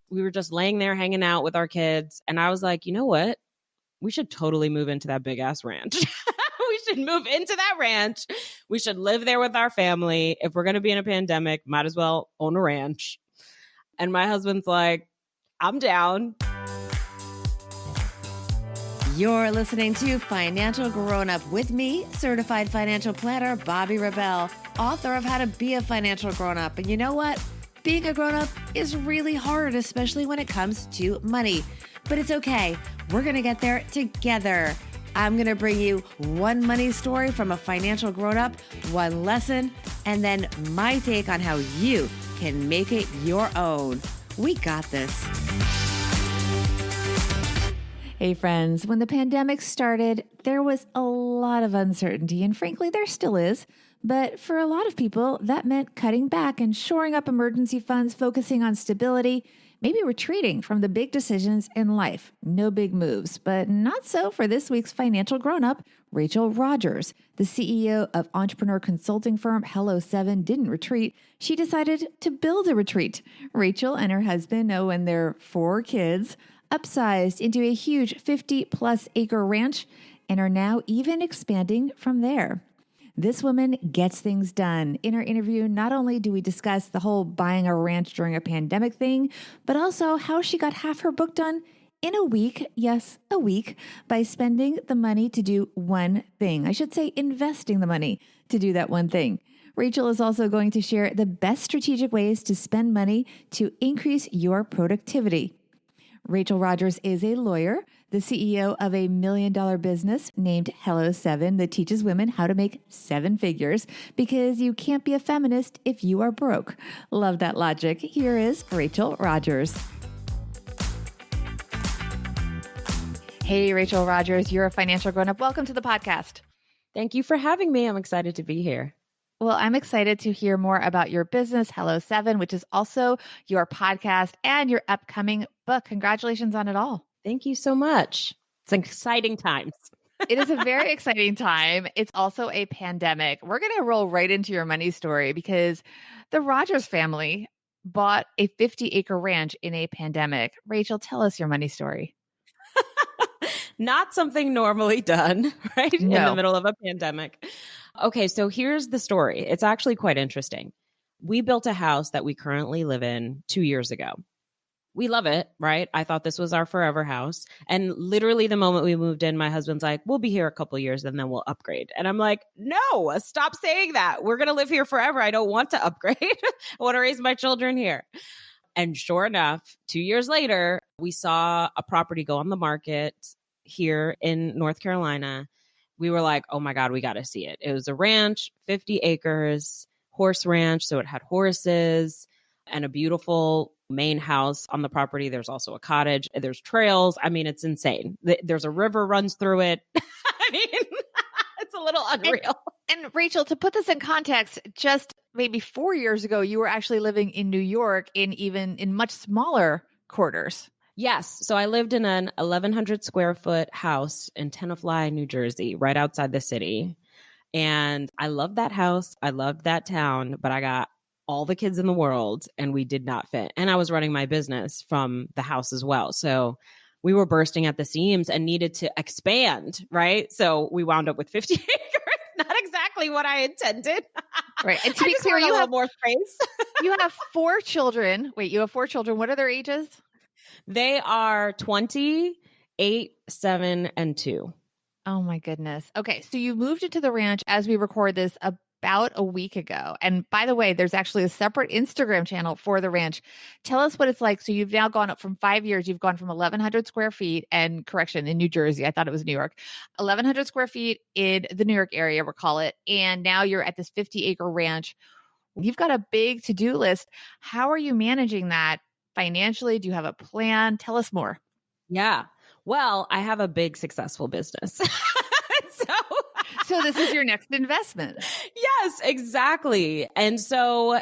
We were just laying there hanging out with our kids. And I was like, you know what? We should totally move into that big ass ranch. We should move into that ranch. We should live there with our family. If we're going to be in a pandemic, might as well own a ranch. And my husband's like, I'm down. You're listening to Financial Grown Up with me, certified financial planner Bobbi Rebell, author of How to Be a Financial Grown Up. And you know what? Being a grown up is really hard, especially when it comes to money. But it's okay. We're going to get there together. I'm going to bring you one money story from a financial grown up, one lesson, and then my take on how you can make it your own. We got this. Hey friends, when the pandemic started, there was a lot of uncertainty, and frankly, there still is. But for a lot of people, that meant cutting back and shoring up emergency funds, focusing on stability, maybe retreating from the big decisions in life. No big moves, but not so for this week's financial grown-up, Rachel Rodgers. The CEO of entrepreneur consulting firm Hello7 didn't retreat. She decided to build a retreat. Rachel and her husband, and their 4 kids, upsized into a huge 50-plus acre ranch and are now even expanding from there. This woman gets things done. In our interview, not only do we discuss the whole buying a ranch during a pandemic thing, but also how she got half her book done in a week, yes, a week, by spending the money to do one thing. I should say investing the money to do that one thing. Rachel is also going to share the best strategic ways to spend money to increase your productivity. Rachel Rodgers is a lawyer, the CEO of a $1 million business named Hello7 that teaches women how to make 7 figures because you can't be a feminist if you are broke. Love that logic. Here is Rachel Rodgers. Hey, Rachel Rodgers, you're a financial grown-up. Welcome to the podcast. Thank you for having me. I'm excited to be here. Well, I'm excited to hear more about your business, Hello7, which is also your podcast and your upcoming book. Congratulations on it all. Thank you so much. It's exciting times. It is a very exciting time. It's also a pandemic. We're going to roll right into your money story because the Rodgers family bought a 50-acre ranch in a pandemic. Rachel, tell us your money story. Not something normally done, right? No. In the middle of a pandemic. Okay, so here's the story. It's actually quite interesting. We built a house that we currently live in 2 years ago. We love it, right? I thought this was our forever house. And literally the moment we moved in, my husband's like, we'll be here a couple years and then we'll upgrade. And I'm like, no, stop saying that. We're going to live here forever. I don't want to upgrade. I want to raise my children here. And sure enough, 2 years later, we saw a property go on the market here in North Carolina. We were like, oh my God, we got to see it. It was a ranch, 50 acres, horse ranch. So it had horses and a beautiful main house on the property. There's also a cottage. There's trails. I mean, it's insane. There's a river runs through it. I mean, it's a little unreal. And Rachel, to put this in context, just maybe 4 years ago, you were actually living in New York in much smaller quarters. Yes. So I lived in an 1,100 square foot house in Tenafly, New Jersey, right outside the city. And I loved that house. I loved that town, but I got all the kids in the world and we did not fit. And I was running my business from the house as well. So we were bursting at the seams and needed to expand, right? So we wound up with 50 acres. Not exactly what I intended. Right. And to be clear, you have more space. You have 4 children. Wait, you have 4 children. What are their ages? They are 20, 8, 7, and 2. Oh my goodness. Okay. So you moved into the ranch as we record this about a week ago. And by the way, there's actually a separate Instagram channel for the ranch. Tell us what it's like. So you've now gone up from 5 years. You've gone from 1,100 square feet and correction in New Jersey. I thought it was New York. 1,100 square feet in the New York area, we'll call it. And now you're at this 50-acre ranch. You've got a big to-do list. How are you managing that financially? Do you have a plan? Tell us more. Yeah. Well, I have a big successful business. So this is your next investment. Yes, exactly. And so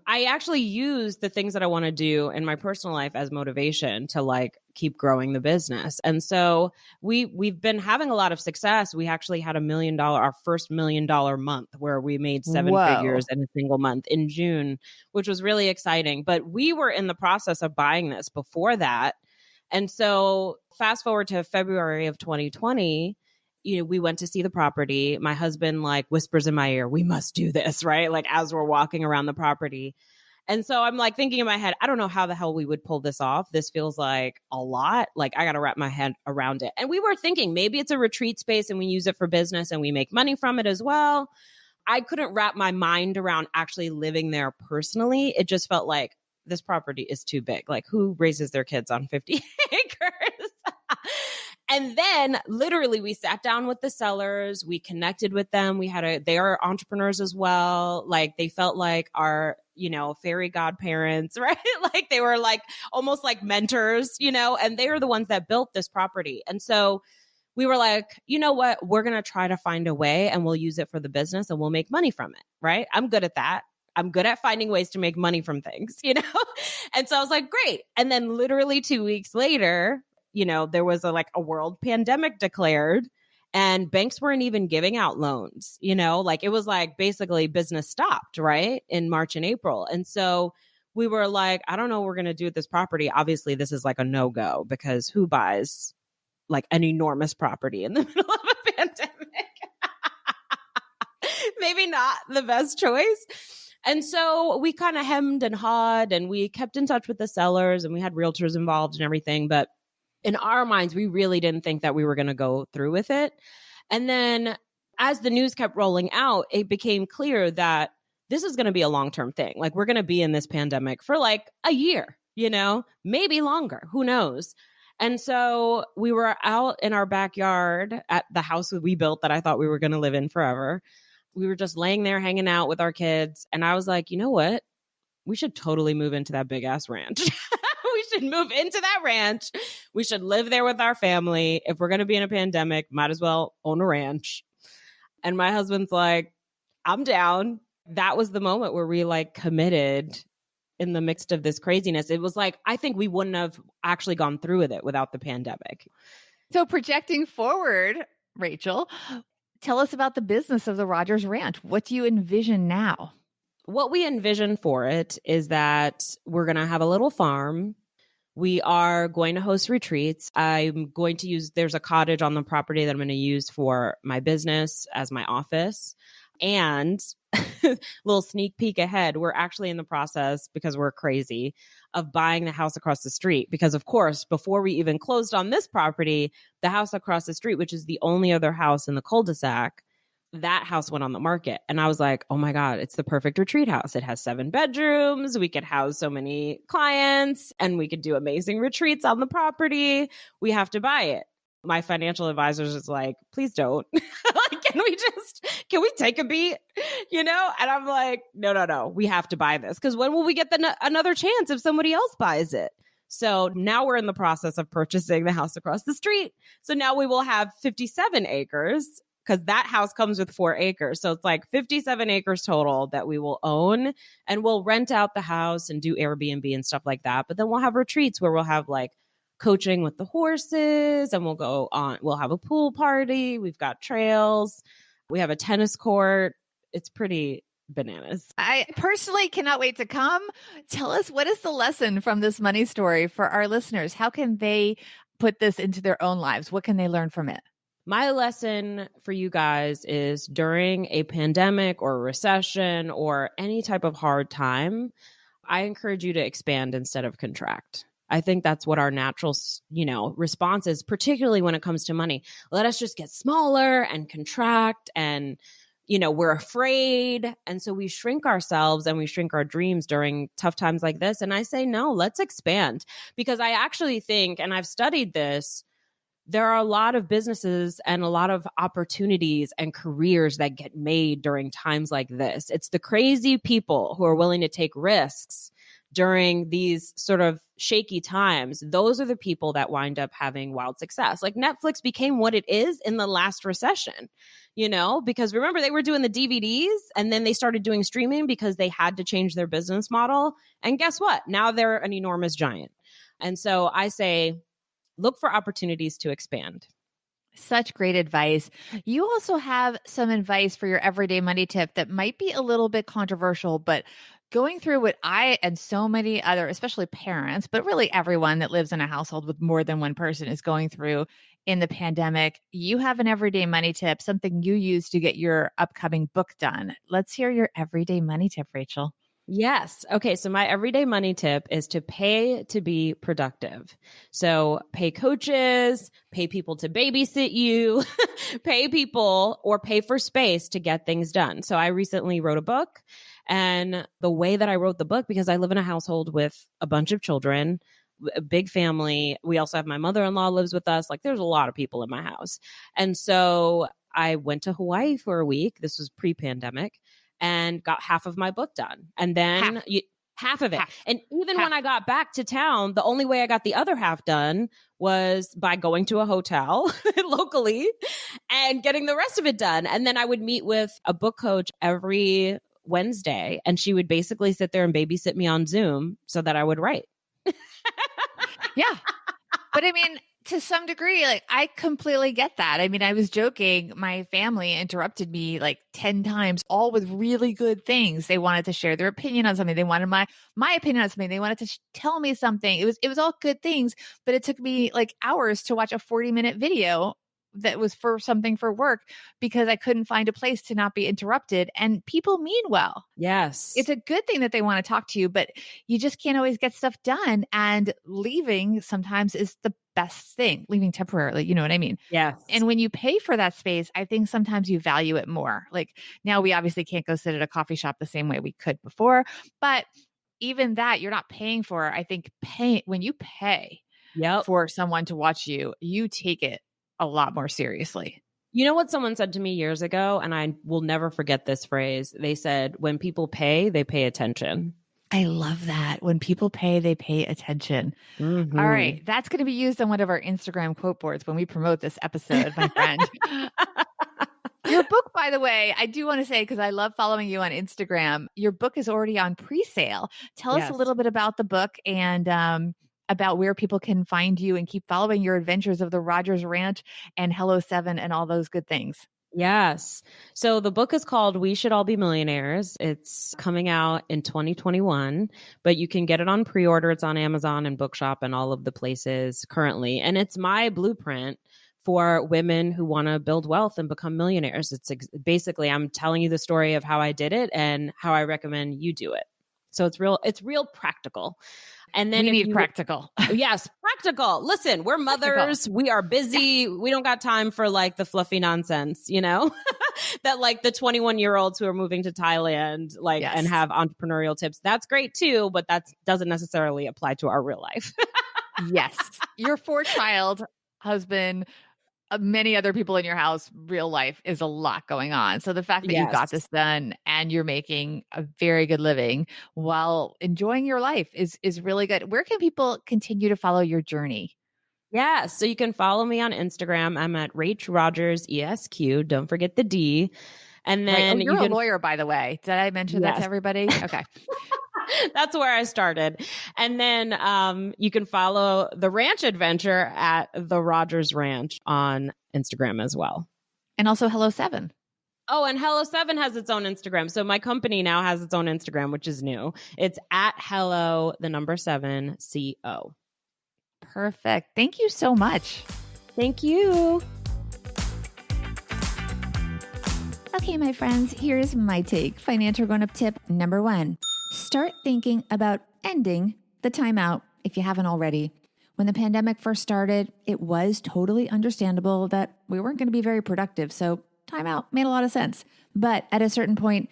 I actually use the things that I want to do in my personal life as motivation to like keep growing the business. And so we've been having a lot of success. We actually had our first $1 million month where we made seven figures in a single month in June, which was really exciting. But we were in the process of buying this before that. And so fast forward to February of 2020, we went to see the property. My husband like whispers in my ear, we must do this, right? Like as we're walking around the property. And so I'm like thinking in my head, I don't know how the hell we would pull this off. This feels like a lot. Like I got to wrap my head around it. And we were thinking maybe it's a retreat space and we use it for business and we make money from it as well. I couldn't wrap my mind around actually living there personally. It just felt like this property is too big. Like who raises their kids on 50 acres? And then literally we sat down with the sellers, we connected with them. They are entrepreneurs as well. Like they felt like our, fairy godparents, right? Like they were like almost like mentors, and they are the ones that built this property. And so we were like, you know what? We're going to try to find a way and we'll use it for the business and we'll make money from it, right? I'm good at that. I'm good at finding ways to make money from things, And so I was like, great. And then literally 2 weeks later, there was a world pandemic declared and banks weren't even giving out loans, like it was like basically business stopped, right? In March and April. And so we were like, I don't know what we're going to do with this property. Obviously, this is like a no-go because who buys like an enormous property in the middle of a pandemic? Maybe not the best choice. And so we kind of hemmed and hawed and we kept in touch with the sellers and we had realtors involved and everything. But in our minds, we really didn't think that we were going to go through with it. And then as the news kept rolling out, it became clear that this is going to be a long-term thing. Like we're going to be in this pandemic for like a year, maybe longer, who knows? And so we were out in our backyard at the house that we built that I thought we were going to live in forever. We were just laying there hanging out with our kids. And I was like, you know what? We should totally move into that big ass ranch. We should move into that ranch. We should live there with our family. If we're going to be in a pandemic, might as well own a ranch. And my husband's like, I'm down. That was the moment where we like committed in the midst of this craziness. It was like, I think we wouldn't have actually gone through with it without the pandemic. So projecting forward, Rachel, tell us about the business of the Rodgers Ranch. What do you envision now? What we envision for it is that we're going to have a little farm. We are going to host retreats. There's a cottage on the property that I'm going to use for my business as my office. And little sneak peek ahead, we're actually in the process, because we're crazy, of buying the house across the street. Because of course, before we even closed on this property, the house across the street, which is the only other house in the cul-de-sac, that house went on the market. And I was like, oh my God, it's the perfect retreat house. It has 7 bedrooms. We could house so many clients and we could do amazing retreats on the property. We have to buy it. My financial advisors is like, please don't. Like, can we take a beat? And I'm like, no, we have to buy this. Because when will we get another chance if somebody else buys it? So now we're in the process of purchasing the house across the street. So now we will have 57 acres. Because that house comes with 4 acres. So it's like 57 acres total that we will own, and we'll rent out the house and do Airbnb and stuff like that. But then we'll have retreats where we'll have like coaching with the horses, and we'll have a pool party. We've got trails. We have a tennis court. It's pretty bananas. I personally cannot wait to come. Tell us, what is the lesson from this money story for our listeners? How can they put this into their own lives? What can they learn from it? My lesson for you guys is during a pandemic or a recession or any type of hard time, I encourage you to expand instead of contract. I think that's what our natural, response is, particularly when it comes to money. Let us just get smaller and contract, and, we're afraid. And so we shrink ourselves and we shrink our dreams during tough times like this. And I say, no, let's expand, because I actually think, and I've studied this, there are a lot of businesses and a lot of opportunities and careers that get made during times like this. It's the crazy people who are willing to take risks during these sort of shaky times. Those are the people that wind up having wild success. Like Netflix became what it is in the last recession, because remember, they were doing the DVDs and then they started doing streaming because they had to change their business model. And guess what? Now they're an enormous giant. And so I say, look for opportunities to expand. Such great advice. You also have some advice for your everyday money tip that might be a little bit controversial, but going through what I and so many other, especially parents, but really everyone that lives in a household with more than one person is going through in the pandemic, you have an everyday money tip, something you use to get your upcoming book done. Let's hear your everyday money tip, Rachel. Yes. Okay. So my everyday money tip is to pay to be productive. So pay coaches, pay people to babysit you, pay people or pay for space to get things done. So I recently wrote a book, and the way that I wrote the book, because I live in a household with a bunch of children, a big family. We also have my mother-in-law lives with us. Like there's a lot of people in my house. And so I went to Hawaii for a week. This was pre-pandemic, and got half of my book done. And then half of it. And even when I got back to town, the only way I got the other half done was by going to a hotel locally and getting the rest of it done. And then I would meet with a book coach every Wednesday, and she would basically sit there and babysit me on Zoom so that I would write. Yeah. But I mean, to some degree, like I completely get that. I mean, I was joking. My family interrupted me like 10 times, all with really good things. They wanted to share their opinion on something. They wanted my opinion on something. They wanted to tell me something. It was all good things, but it took me like hours to watch a 40-minute video that was for something for work because I couldn't find a place to not be interrupted. And people mean well. Yes. It's a good thing that they want to talk to you, but you just can't always get stuff done. And leaving sometimes is the best thing, leaving temporarily. You know what I mean? Yes. And when you pay for that space, I think sometimes you value it more. Like now we obviously can't go sit at a coffee shop the same way we could before, but even that you're not paying for. I think when you pay for someone to watch you, you take it a lot more seriously. You know what someone said to me years ago, and I will never forget this phrase. They said, when people pay, they pay attention. I love that. When people pay, they pay attention. Mm-hmm. All right. That's going to be used on one of our Instagram quote boards when we promote this episode, my friend. Your book, by the way, I do want to say, because I love following you on Instagram, your book is already on pre-sale. Tell us a little bit about the book and about where people can find you and keep following your adventures of the Rodgers Ranch and Hello 7 and all those good things. Yes. So the book is called We Should All Be Millionaires. It's coming out in 2021, but you can get it on pre-order. It's on Amazon and Bookshop and all of the places currently. And it's my blueprint for women who want to build wealth and become millionaires. It's basically, I'm telling you the story of how I did it and how I recommend you do it. So it's real practical. And then we need practical. Yes, practical. Listen, we're mothers. We are busy. We don't got time for like the fluffy nonsense, you know, that like the 21-year-olds who are moving to Thailand, like, and have entrepreneurial tips. That's great too, but that doesn't necessarily apply to our real life. Yes. Your 4-child husband, many other people in your house, real life is a lot going on. So the fact that you got this done and you're making a very good living while enjoying your life is really good. Where can people continue to follow your journey? Yeah, so you can follow me on Instagram. I'm at Rachel Rodgers ESQ. Don't forget the D. And then you're a lawyer, by the way. Did I mention that to everybody? Okay. That's where I started. And then you can follow the ranch adventure at the Rodgers Ranch on Instagram as well. And also Hello 7. Oh, and Hello 7 has its own Instagram. So my company now has its own Instagram, which is new. It's at Hello, the number 7, CO. Perfect. Thank you so much. Thank you. Okay, my friends, here's my take. Financial grown-up tip number 1. Start thinking about ending the timeout if you haven't already. When the pandemic first started, it was totally understandable that we weren't going to be very productive, so timeout made a lot of sense. But at a certain point,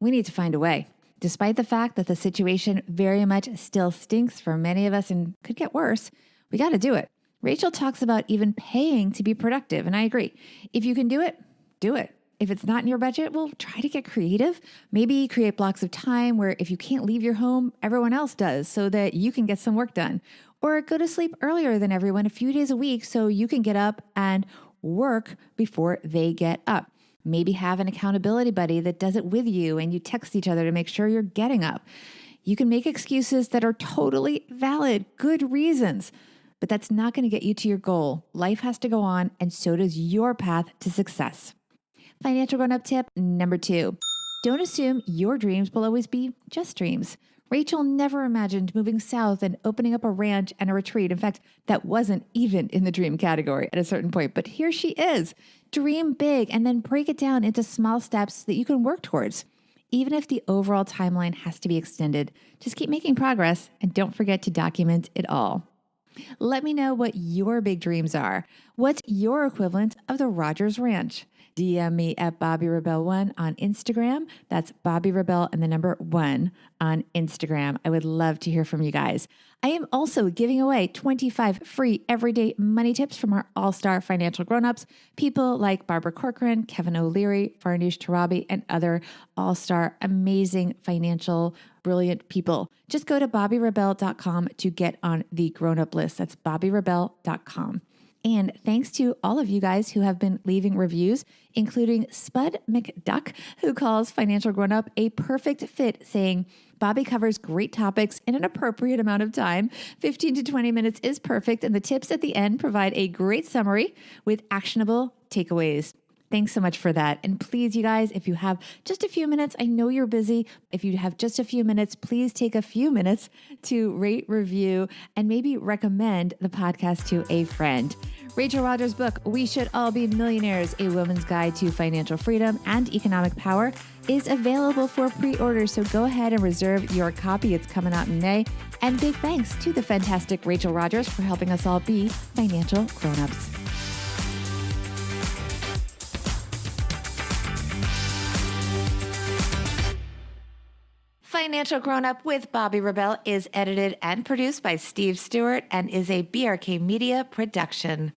we need to find a way. Despite the fact that the situation very much still stinks for many of us and could get worse, we got to do it. Rachel talks about even paying to be productive, and I agree. If you can do it, do it. If it's not in your budget, well, try to get creative. Maybe create blocks of time where if you can't leave your home, everyone else does so that you can get some work done. Or go to sleep earlier than everyone a few days a week so you can get up and work before they get up. Maybe have an accountability buddy that does it with you and you text each other to make sure you're getting up. You can make excuses that are totally valid, good reasons. but that's not going to get you to your goal. Life has to go on, and so does your path to success. Financial grown-up tip number 2. Don't assume your dreams will always be just dreams. Rachel never imagined moving south and opening up a ranch and a retreat. In fact, that wasn't even in the dream category at a certain point, but here she is. Dream big and then break it down into small steps that you can work towards. Even if the overall timeline has to be extended, just keep making progress and don't forget to document it all. Let me know what your big dreams are. What's your equivalent of the Rodgers Ranch? DM me at Bobby Rebel 1 on Instagram. That's Bobby Rebel and the number 1 on Instagram. I would love to hear from you guys. I am also giving away 25 free everyday money tips from our all-star financial grown-ups, people like Barbara Corcoran, Kevin O'Leary, Farnoosh Tarabi, and other all-star amazing financial brilliant people. Just go to bobbyrebel.com to get on the grown-up list. That's bobbyrebel.com. And thanks to all of you guys who have been leaving reviews, including Spud McDuck, who calls Financial Grown Up a perfect fit, saying, Bobby covers great topics in an appropriate amount of time. 15 to 20 minutes is perfect, and the tips at the end provide a great summary with actionable takeaways. Thanks so much for that. And please, you guys, if you have just a few minutes, I know you're busy. If you have just a few minutes, please take a few minutes to rate, review, and maybe recommend the podcast to a friend. Rachel Rodgers' book, We Should All Be Millionaires, A Woman's Guide to Financial Freedom and Economic Power, is available for pre-order. So go ahead and reserve your copy. It's coming out in May. And big thanks to the fantastic Rachel Rodgers for helping us all be financial grown-ups. Financial Grown Up with Bobby Rebel is edited and produced by Steve Stewart and is a BRK Media production.